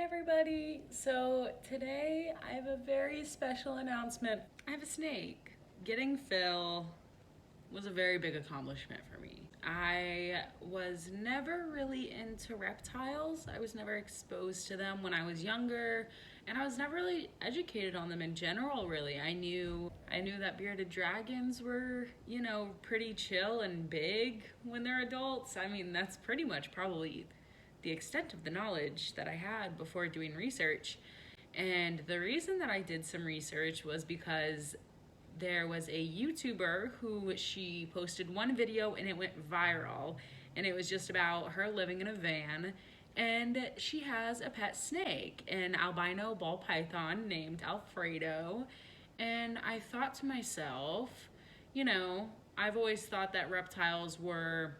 Hey everybody! So today I have a very special announcement. I have a snake. Getting Phil was a very big accomplishment for me. I was never really into reptiles. I was never exposed to them when I was younger, and I was never really educated on them in general, really. I knew that bearded dragons were, pretty chill and big when they're adults. I mean, that's pretty much probably the extent of the knowledge that I had before doing research. And the reason that I did some research was because there was a YouTuber who she posted one video and it went viral, and it was just about her living in a van, and she has a pet snake, an albino ball python named Alfredo. And I thought to myself, I've always thought that reptiles were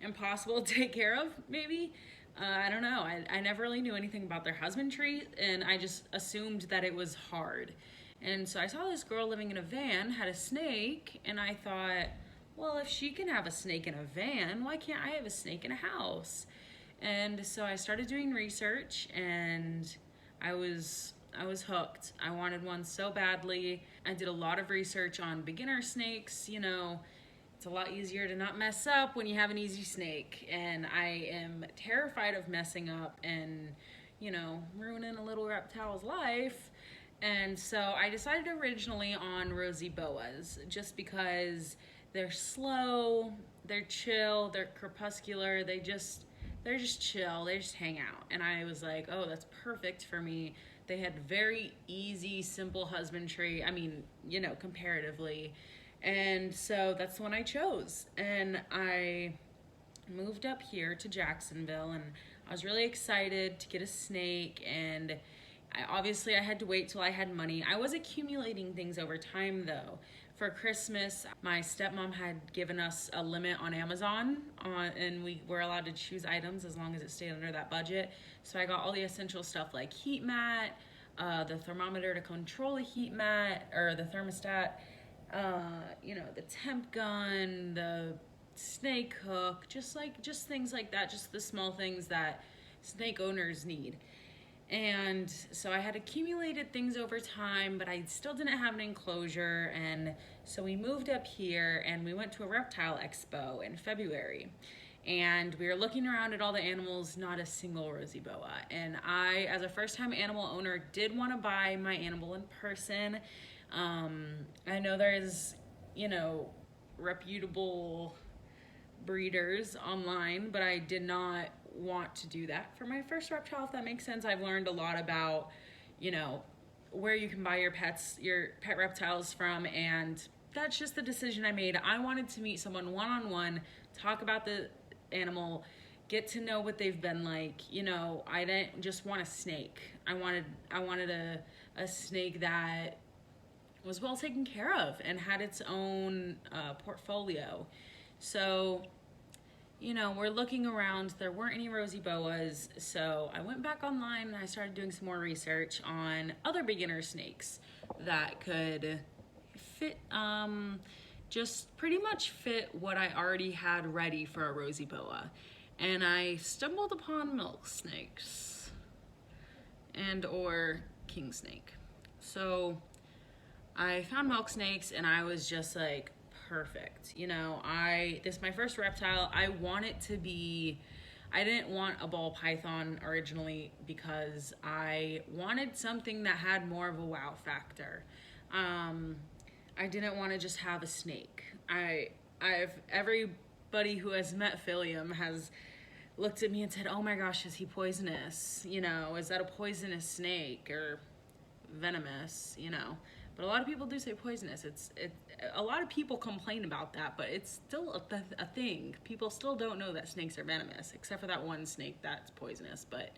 impossible to take care of, maybe. I don't know. I never really knew anything about their husbandry, and I just assumed that it was hard. And so I saw this girl living in a van, had a snake, and I thought, well, if she can have a snake in a van, why can't I have a snake in a house? And so I started doing research, and I was hooked. I wanted one so badly. I did a lot of research on beginner snakes. It's a lot easier to not mess up when you have an easy snake, and I am terrified of messing up and, ruining a little reptile's life. And so I decided originally on rosy boas, just because they're slow, they're chill, they're crepuscular, they're just chill, they just hang out. And I was like, oh, that's perfect for me. They had very easy, simple husbandry, comparatively. And so that's the one I chose. And I moved up here to Jacksonville, and I was really excited to get a snake. And obviously I had to wait till I had money. I was accumulating things over time, though. For Christmas, my stepmom had given us a limit on Amazon, and we were allowed to choose items as long as it stayed under that budget. So I got all the essential stuff like heat mat, the thermometer to control the heat mat, or the thermostat, the temp gun, the snake hook, just things like that, just the small things that snake owners need. And so I had accumulated things over time, but I still didn't have an enclosure. And so we moved up here and we went to a reptile expo in February. And we were looking around at all the animals, not a single rosy boa. And I, as a first-time animal owner, did want to buy my animal in person. I know there's, reputable breeders online, but I did not want to do that for my first reptile, if that makes sense. I've learned a lot about, where you can buy your pet reptiles from, and that's just the decision I made. I wanted to meet someone one-on-one, talk about the animal, get to know what they've been like. I didn't just want a snake. I wanted a snake that was well taken care of and had its own portfolio. So, we're looking around. There weren't any rosy boas, so I went back online and I started doing some more research on other beginner snakes that could fit, just pretty much fit what I already had ready for a rosy boa. And I stumbled upon Milksnakes or king snake. So I found Milksnakes and I was just like, perfect. This is my first reptile. I didn't want a ball python originally because I wanted something that had more of a wow factor. I didn't want to just have a snake. Everybody who has met Philliam has looked at me and said, oh my gosh, is he poisonous? Is that a poisonous snake or venomous? But a lot of people do say poisonous. A lot of people complain about that, but it's still a thing. People still don't know that snakes are venomous, except for that one snake that's poisonous. But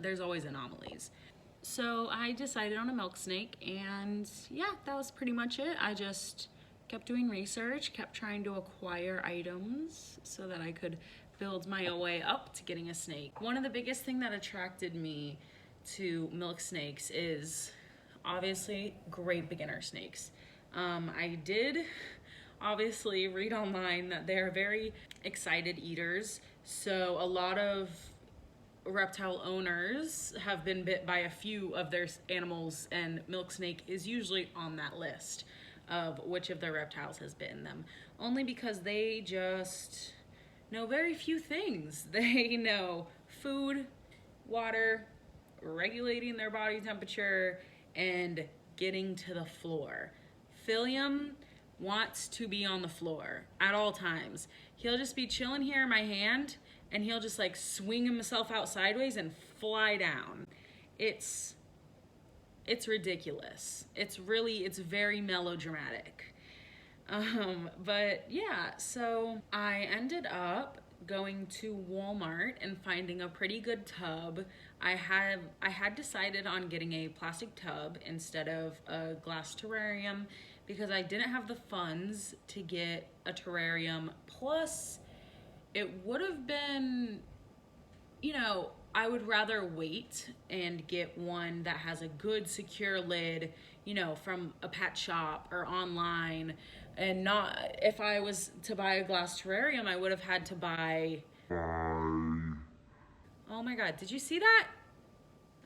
there's always anomalies. So I decided on a milk snake, and yeah, that was pretty much it. I just kept doing research, kept trying to acquire items so that I could build my way up to getting a snake. One of the biggest things that attracted me to milk snakes is obviously great beginner snakes. I did obviously read online that they're very excited eaters. So a lot of reptile owners have been bit by a few of their animals, and Milksnake is usually on that list of which of their reptiles has bitten them. Only because they just know very few things. They know food, water, regulating their body temperature, and getting to the floor. Philliam wants to be on the floor at all times. He'll just be chilling here in my hand, and he'll just like swing himself out sideways and fly down. It's ridiculous. It's very melodramatic. But yeah, so I ended up going to Walmart and finding a pretty good tub. I had decided on getting a plastic tub instead of a glass terrarium because I didn't have the funds to get a terrarium. Plus, it would have been, I would rather wait and get one that has a good secure lid, from a pet shop or online. And not, if I was to buy a glass terrarium, I would have had to buy. Oh my God, did you see that?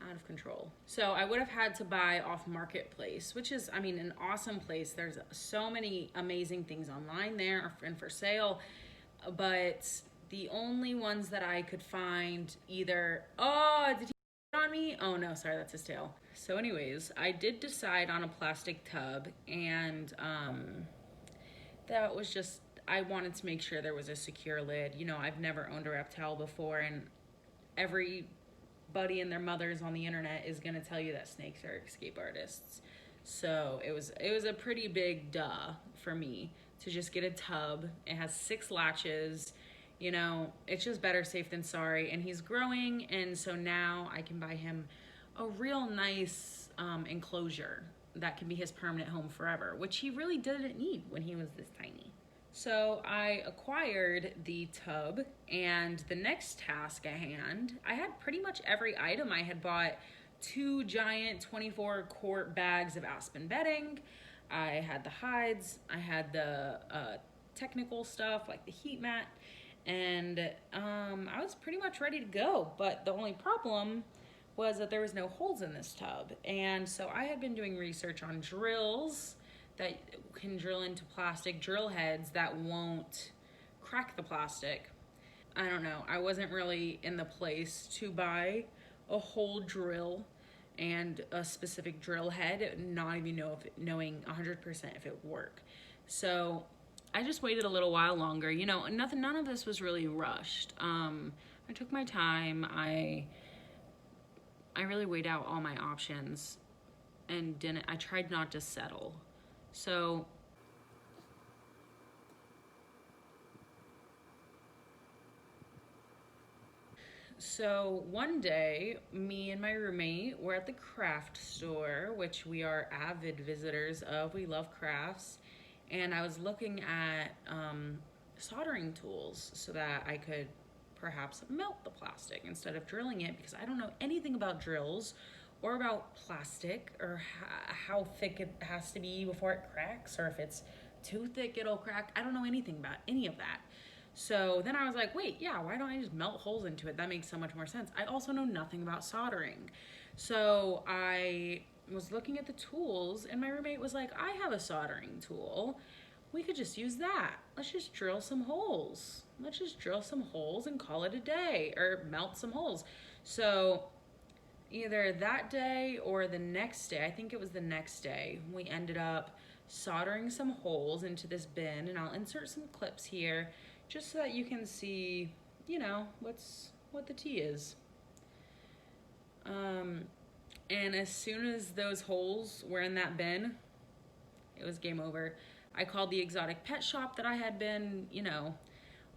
Out of control. So I would have had to buy off Marketplace, which is, an awesome place. There's so many amazing things online there and for sale. But the only ones that I could find either, oh, did he on me? Oh no, sorry, that's his tail. So anyways, I did decide on a plastic tub, and that was just, I wanted to make sure there was a secure lid. I've never owned a reptile before, and everybody and their mothers on the internet is gonna tell you that snakes are escape artists. So it was a pretty big duh for me to just get a tub. It has 6 latches. It's just better safe than sorry. And he's growing, and so now I can buy him a real nice enclosure that can be his permanent home forever, which he really didn't need when he was this tiny. So I acquired the tub, and the next task at hand, I had pretty much every item. I had bought 2 giant 24-quart bags of aspen bedding. I had the hides. I had the technical stuff like the heat mat, and I was pretty much ready to go. But the only problem was that there was no holes in this tub, and so I had been doing research on drills that can drill into plastic, drill heads that won't crack the plastic. I don't know. I wasn't really in the place to buy a whole drill and a specific drill head, not even knowing 100% if it would work. So I just waited a little while longer. None of this was really rushed. I took my time. I really weighed out all my options and I tried not to settle. So one day, me and my roommate were at the craft store, which we are avid visitors of. We love crafts. And I was looking at soldering tools so that I could perhaps melt the plastic instead of drilling it, because I don't know anything about drills or about plastic, or how thick it has to be before it cracks, or if it's too thick it'll crack. I don't know anything about any of that. So then I was like, wait, yeah, why don't I just melt holes into it? That makes so much more sense. I also know nothing about soldering. So I was looking at the tools, and my roommate was like, I have a soldering tool. We could just use that. Let's just drill some holes. Let's just drill some holes and call it a day, or melt some holes. So either that day or the next day, I think it was the next day, we ended up soldering some holes into this bin, and I'll insert some clips here just so that you can see, what the tea is. And as soon as those holes were in that bin, it was game over. I called the exotic pet shop that I had been,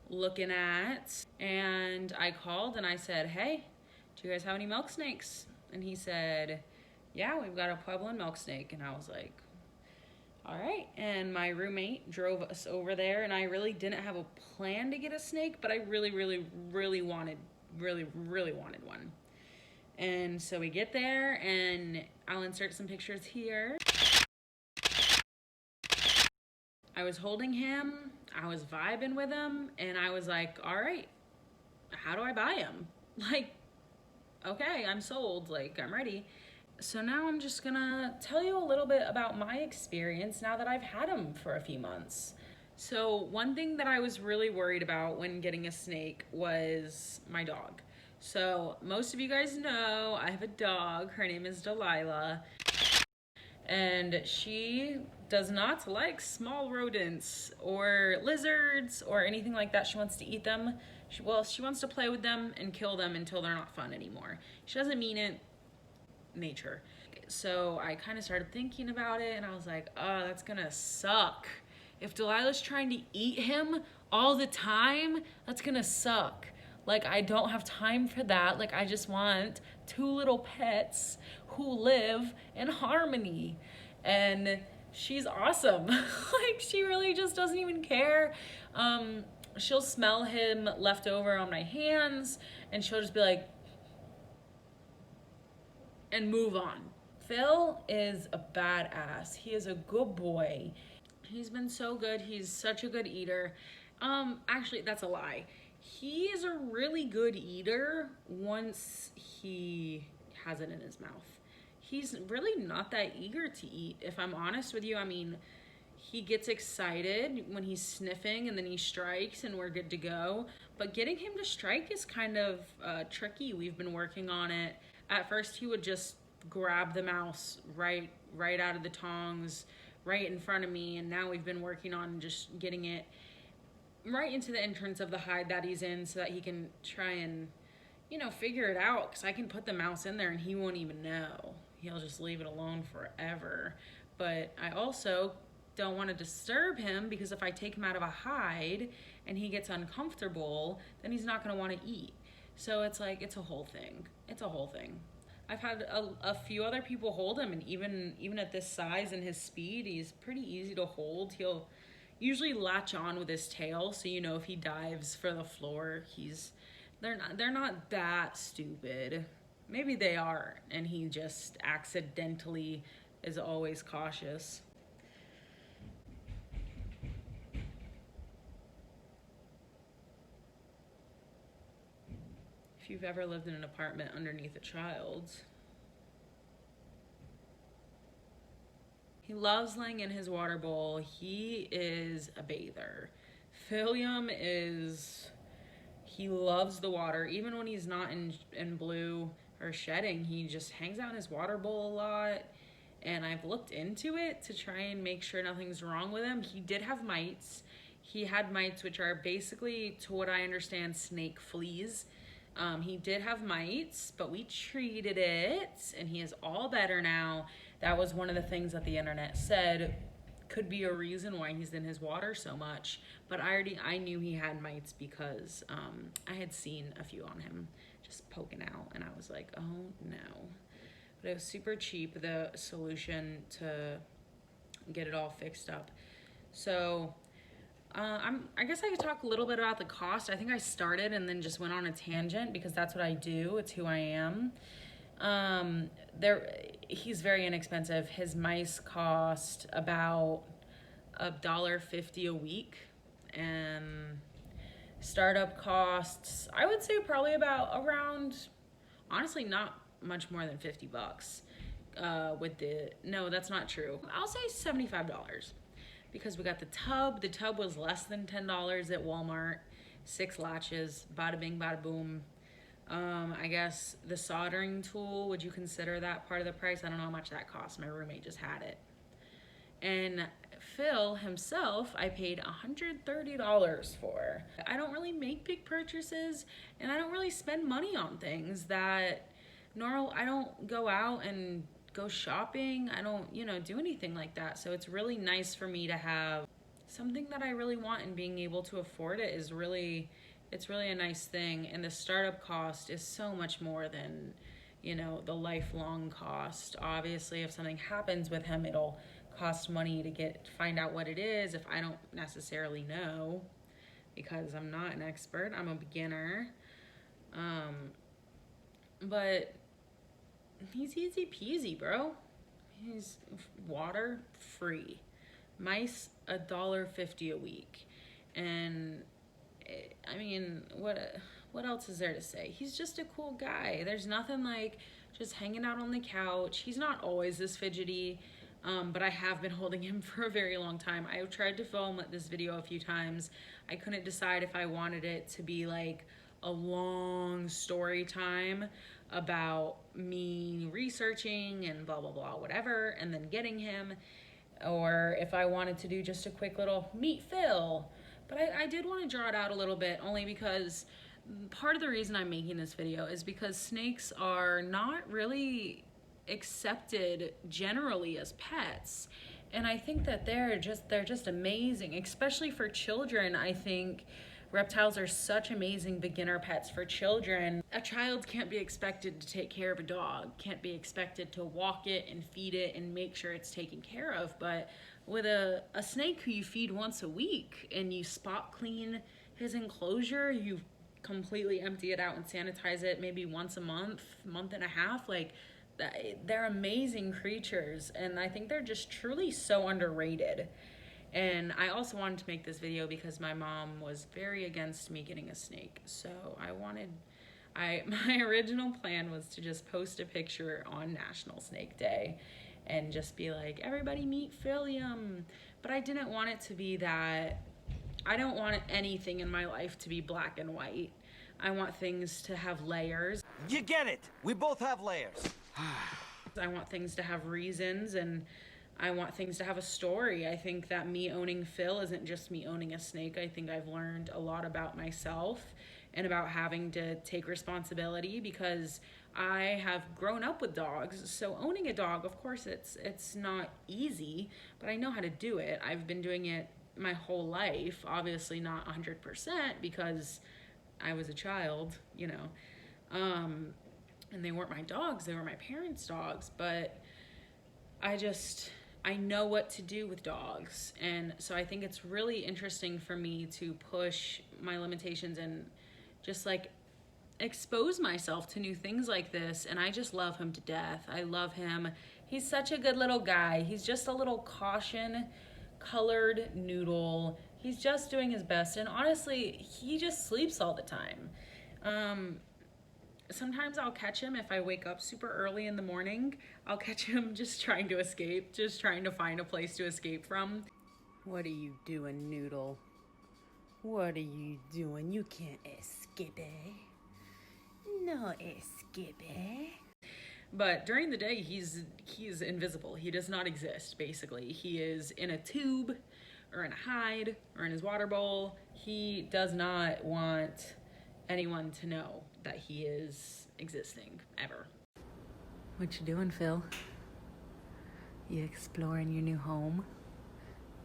looking at, and I called and I said, hey, do you guys have any milk snakes? And he said, yeah, we've got a Pueblan milk snake. And I was like, all right. And my roommate drove us over there, and I really didn't have a plan to get a snake, but I really, really, really wanted one. And so we get there, and I'll insert some pictures here. I was holding him, I was vibing with him, and I was like, all right, how do I buy him? Like, okay, I'm sold, like, I'm ready. So now I'm just gonna tell you a little bit about my experience now that I've had him for a few months. So, one thing that I was really worried about when getting a snake was my dog. So, most of you guys know I have a dog. Her name is Delilah. And she does not like small rodents or lizards or anything like that. She wants to eat them. She wants to play with them and kill them until they're not fun anymore. She doesn't mean it. Nature. So I kind of started thinking about it and I was like, oh, that's gonna suck. If Delilah's trying to eat him all the time, that's gonna suck. Like, I don't have time for that. Like, I just want two little pets who live in harmony. And she's awesome. Like, she really just doesn't even care. She'll smell him left over on my hands and she'll just be like, and move on. Phil is a badass. He is a good boy. He's been so good. He's such a good eater. Actually, that's a lie. He is a really good eater once he has it in his mouth. He's really not that eager to eat, if I'm honest with you. I mean, he gets excited when he's sniffing and then he strikes and we're good to go. But getting him to strike is kind of tricky. We've been working on it. At first, he would just grab the mouse right out of the tongs, right in front of me. And now we've been working on just getting it right into the entrance of the hide that he's in so that he can try and, figure it out. Because I can put the mouse in there and he won't even know. He'll just leave it alone forever. But I also don't want to disturb him because if I take him out of a hide and he gets uncomfortable, then he's not going to want to eat. So it's like, it's a whole thing. It's a whole thing. I've had a few other people hold him, and even at this size and his speed, he's pretty easy to hold. He'll usually latch on with his tail, so if he dives for the floor, they're not that stupid. Maybe they are, and he just accidentally is always cautious. If you've ever lived in an apartment underneath a child's. He loves laying in his water bowl. He is a bather. Philliam he loves the water. Even when he's not in blue or shedding, he just hangs out in his water bowl a lot. And I've looked into it to try and make sure nothing's wrong with him. He did have mites. He had mites, which are basically, to what I understand, snake fleas. He did have mites, but we treated it, and he is all better now. That was one of the things that the internet said could be a reason why he's in his water so much. But I knew he had mites because I had seen a few on him just poking out, and I was like, oh no. But it was super cheap, the solution to get it all fixed up. So I guess I could talk a little bit about the cost. I think I started and then just went on a tangent because that's what I do. It's who I am. He's very inexpensive. His mice cost about $1.50 a week, and startup costs, I would say probably around, honestly, not much more than $50. No, that's not true. I'll say $75. Because we got the tub. The tub was less than $10 at Walmart. 6 latches, bada bing, bada boom. I guess the soldering tool, would you consider that part of the price? I don't know how much that cost. My roommate just had it. And Phil himself, I paid $130 for. I don't really make big purchases, and I don't really spend money on things that, I don't go out and go shopping. I don't, do anything like that. So it's really nice for me to have something that I really want, and being able to afford it it's really a nice thing. And the startup cost is so much more than, the lifelong cost. Obviously, if something happens with him, it'll cost money to find out what it is if I don't necessarily know, because I'm not an expert. I'm a beginner. But he's easy peasy, bro. He's water free. Mice $1.50 a week. And I mean, what what else is there to say? He's just a cool guy. There's nothing like just hanging out on the couch. He's not always this fidgety, but I have been holding him for a very long time. I tried to film this video a few times. I couldn't decide if I wanted it to be like a long story time about me researching and blah, blah, blah, whatever, and then getting him, or if I wanted to do just a quick little meet Phil. But I did want to draw it out a little bit, only because part of the reason I'm making this video is because snakes are not really accepted generally as pets. And I think that they're just amazing, especially for children. I think reptiles are such amazing beginner pets for children. A child can't be expected to take care of a dog, can't be expected to walk it and feed it and make sure it's taken care of. But with a snake who you feed once a week and you spot clean his enclosure, you completely empty it out and sanitize it maybe once a month, month and a half, like they're amazing creatures. And I think they're just truly so underrated. And I also wanted to make this video because my mom was very against me getting a snake. So my original plan was to just post a picture on National Snake Day and just be like, everybody meet Philliam. But I didn't want it to be that. I don't want anything in my life to be black and white. I want things to have layers. You get it. We both have layers. I want things to have reasons, and I want things to have a story. I think that me owning Phil isn't just me owning a snake. I think I've learned a lot about myself and about having to take responsibility, because I have grown up with dogs. So owning a dog, of course, it's not easy, but I know how to do it. I've been doing it my whole life, obviously not 100% because I was a child, you know, and they weren't my dogs, they were my parents' dogs, but I know what to do with dogs. And so I think it's really interesting for me to push my limitations and just like expose myself to new things like this. And I just love him to death. I love him. He's such a good little guy. He's just a little caution colored noodle. He's just doing his best. And honestly, he just sleeps all the time. Sometimes I'll catch him if I wake up super early in the morning. I'll catch him just trying to escape, just trying to find a place to escape from. What are you doing, Noodle? What are you doing? You can't escape, eh? No escape, eh? But during the day, he's invisible. He does not exist, basically. He is in a tube or in a hide or in his water bowl. He does not want anyone to know that he is existing, ever. What you doing, Phil? You exploring your new home?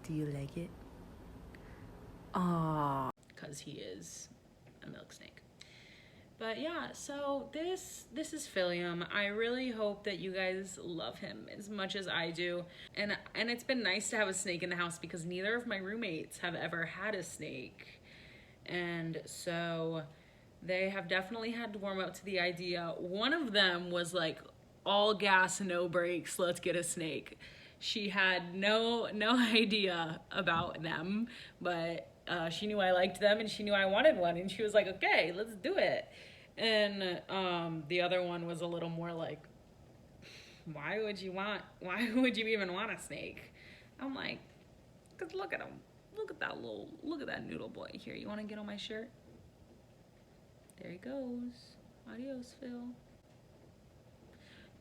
Do you like it? Aww. Because he is a milk snake. But yeah, so this is Philliam. I really hope that you guys love him as much as I do. And it's been nice to have a snake in the house because neither of my roommates have ever had a snake. And so they have definitely had to warm up to the idea. One of them was like, all gas, no brakes, let's get a snake. She had no idea about them, but she knew I liked them and she knew I wanted one, and she was like, okay, let's do it. And the other one was a little more like, why would you even want a snake? I'm like, cause look at him. Look at that noodle boy here. You want to get on my shirt? There he goes. Adios, Phil.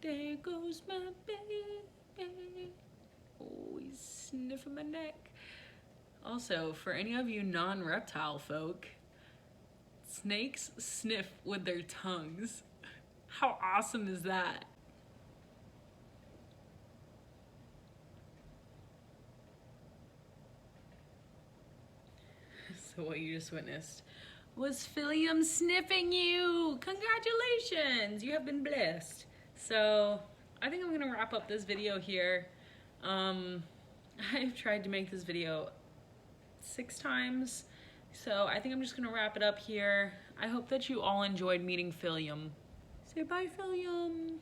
There goes my baby. Oh, he's sniffing my neck. Also, for any of you non-reptile folk, snakes sniff with their tongues. How awesome is that? So what you just witnessed was Philliam sniffing you. Congratulations, you have been blessed. So I think I'm gonna wrap up this video here. I've tried to make this video 6 times, so I think I'm just gonna wrap it up here. I hope that you all enjoyed meeting Philliam. Say bye, Philliam.